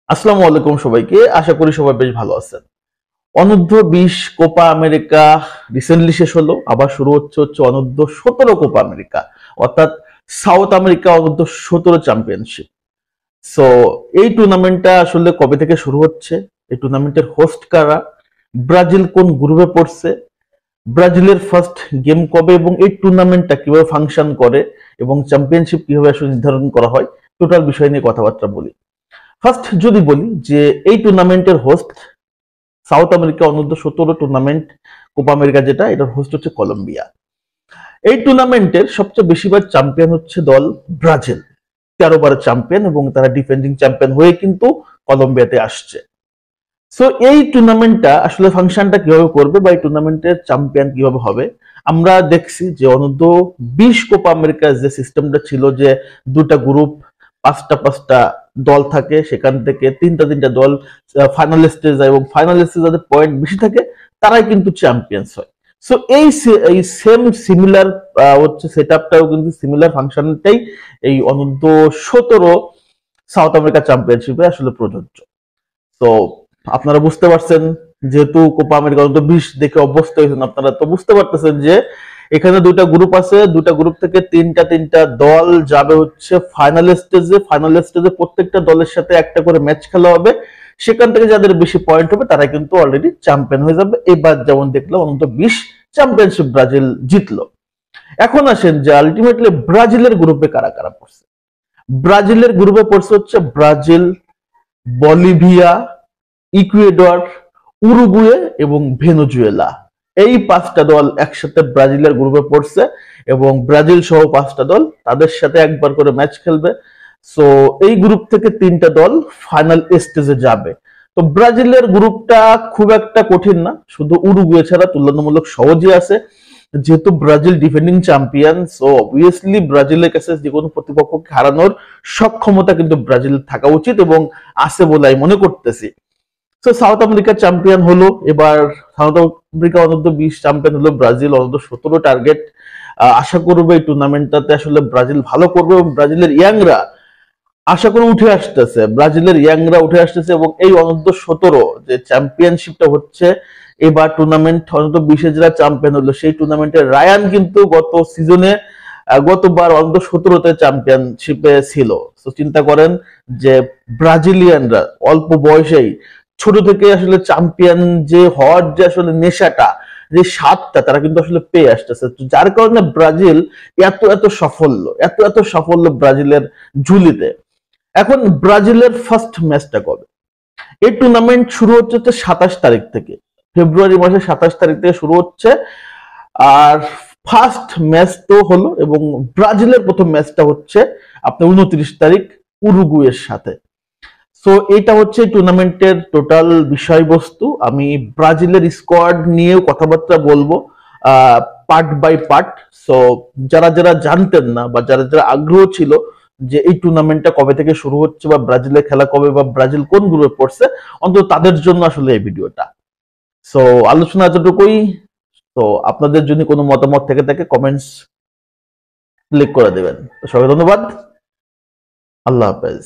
আসসালামু আলাইকুম সবাইকে। আশা করি সবাই বেশ ভালো আছেন। অনূর্ধ্ব 20 কোপা আমেরিকা রিসেন্টলি শেষ হলো, আবার শুরু হচ্ছে অনূর্ধ্ব 17 কোপা আমেরিকা, অর্থাৎ সাউথ আমেরিকা অনূর্ধ্ব 17 চ্যাম্পিয়নশিপ। সো এই টুর্নামেন্টটা আসলে কবে থেকে শুরু হচ্ছে, এই টুর্নামেন্টের হোস্ট কারা, ব্রাজিল কোন গ্রুপে পড়ছে, ব্রাজিলের ফার্স্ট গেম কবে এবং এই টুর্নামেন্টটা কিভাবে ফাংশন করে এবং চ্যাম্পিয়নশিপ কিভাবে আসলে নির্ধারণ করা হয়, টোটাল বিষয় নিয়ে কথাবার্তা বলি। ফার্স্ট যদি বলি যে এই টুর্নামেন্টের হোস্ট সাউথ আমেরিকা অনূর্ধ্ব 17 টুর্নামেন্ট কোপা আমেরিকা, যেটা এটার হোস্ট হচ্ছে কলম্বিয়া। এই টুর্নামেন্টের সবচেয়ে বেশিবার চ্যাম্পিয়ন হচ্ছে দল ব্রাজিল, 13 বারের চ্যাম্পিয়ন, এবং তারা ডিফেন্ডিং চ্যাম্পিয়ন হয়ে কিন্তু কলম্বিয়াতে আসছে। সো এই টুর্নামেন্টটা আসলে ফাংশনটা কিভাবে করবে বা এই টুর্নামেন্টের চ্যাম্পিয়ন কিভাবে হবে, আমরা দেখছি যে অনূর্ধ্ব 20 কোপা আমেরিকার যে সিস্টেমটা ছিল, যে দুটা গ্রুপ, পাঁচটা পাঁচটা দল থাকে, সেখান থেকে তিনটা তিনটা দল ফাইনাল স্টেজ যায় এবং ফাইনাল স্টেজ যাদের পয়েন্ট বেশি থাকে তারাই কিন্তু চ্যাম্পিয়ন্স হয়। সো এই সেম সিমিলার হচ্ছে সেট আপটাও কিন্তু সিমিলার ফাংশনটাই এই অনূর্ধ্ব 17 সাউথ আমেরিকা চ্যাম্পিয়নশিপে আসলে প্রযোজ্য। তো আপনারা বুঝতে পারছেন, যেহেতু কোপা আমেরিকা অনূর্ধ্ব 20 দেখে অভ্যস্ত হয়েছেন, আপনারা তো বুঝতে পারতেছেন যে এখানে দুইটা গ্রুপ আছে, দুইটা গ্রুপ থেকে তিনটা তিনটা দল যাবে হচ্ছে ফাইনাল স্টেজে। ফাইনাল স্টেজে প্রত্যেকটা দলের সাথে একটা করে ম্যাচ খেলা হবে, সেখান থেকে যাদের বেশি পয়েন্ট হবে তারা কিন্তু অলরেডি চ্যাম্পিয়ন হয়ে যাবে। এবার যেমন দেখলাম অনূর্ধ্ব 20 চ্যাম্পিয়নশিপ ব্রাজিল জিতলো। এখন আসেন যে আলটিমেটলি ব্রাজিলের গ্রুপে কারা কারা পড়ছে। ব্রাজিলের গ্রুপে পড়ছে হচ্ছে ব্রাজিল, বলিভিয়া, ইকুয়েডর, উরুগুয়ে এবং ভেনেজুয়েলা। এই পাঁচটা দল একসাথে ব্রাজিলের গ্রুপে পড়ছে এবং ব্রাজিল সহ পাঁচটা দল তাদের সাথে একবার করে ম্যাচ খেলবে। সো এই গ্রুপ থেকে তিনটা দল ফাইনাল স্টেজে যাবে। তো ব্রাজিলের গ্রুপটা খুব একটা কঠিন না, শুধু উরুগুয়ে ছাড়া তুলনামূলক সহজই আছে। যেহেতু Brazil defending champion, so obviously ব্রাজিলের কাছে যে কোনো প্রতিপক্ষকে হারানোর সক্ষমতা কিন্তু ব্রাজিল থাকা উচিত এবং আছে বলে আমি মনে করতেছি। তো সাউথ আমেরিকা চ্যাম্পিয়ন হলো এবার, সাউথ আমেরিকা অনূর্ধ্ব 20 চ্যাম্পিয়ন হলো ব্রাজিল, অনূর্ধ্ব 17 টার্গেট। আশা করবো এই টুর্নামেন্টটাতে আসলে ব্রাজিল ভালো করবে এবং ব্রাজিলের ইয়াংরা আশা করে উঠে আসতেছে, ব্রাজিলের ইয়াংরা উঠে আসতেছে এবং এই অনূর্ধ্ব 17 যে চ্যাম্পিয়নশিপটা হচ্ছে এবার টুর্নামেন্ট, অনূর্ধ্ব 20 যারা চ্যাম্পিয়ন হলো সেই টুর্নামেন্টের রায়ান কিন্তু গত সিজনে গতবার অনূর্ধ্ব 17তে চ্যাম্পিয়নশিপে ছিল। তো চিন্তা করেন যে ব্রাজিলিয়ানরা অল্প বয়সেই ছোট থেকে আসলে চ্যাম্পিয়ন যে হওয়ার যে আসলে নেশাটা, যে স্বাদটা তারা কিন্তু আসলে পেয়ে আসতেছে, যার কারণে ব্রাজিল এত এত সাফল্য, এত এত সাফল্য ব্রাজিলের ঝুলিতে। এখন ব্রাজিলের ফার্স্ট ম্যাচটা কবে? এই টুর্নামেন্ট শুরু হচ্ছে 27 তারিখ থেকে, ফেব্রুয়ারি মাসের 27 তারিখ থেকে শুরু হচ্ছে। আর ফার্স্ট ম্যাচ তো হলো এবং ব্রাজিলের প্রথম ম্যাচটা হচ্ছে আপনার 29 তারিখ উরুগুয়ের সাথে। সো এটা হচ্ছে টুর্নামেন্টের টোটাল বিষয়বস্তু। আমি ব্রাজিলের স্কোয়াড নিয়েও কথাবার্তা বলবো পার্ট বাই পার্ট। সো যারা যারা জানতেন না বা যারা যারা আগ্রহ ছিল যে এই টুর্নামেন্টটা কবে থেকে শুরু হচ্ছে বা ব্রাজিলের খেলা কবে বা ব্রাজিল কোন গ্রুপে পড়ছে, অন্তত তাদের জন্য আসলে এই ভিডিওটা। সো আলোচনা এতটুকুই। তো আপনাদের যদি কোনো মতামত থেকে থাকে কমেন্টস ক্লিক করে দেবেন। তো সবাই ধন্যবাদ, আল্লাহ হাফেজ।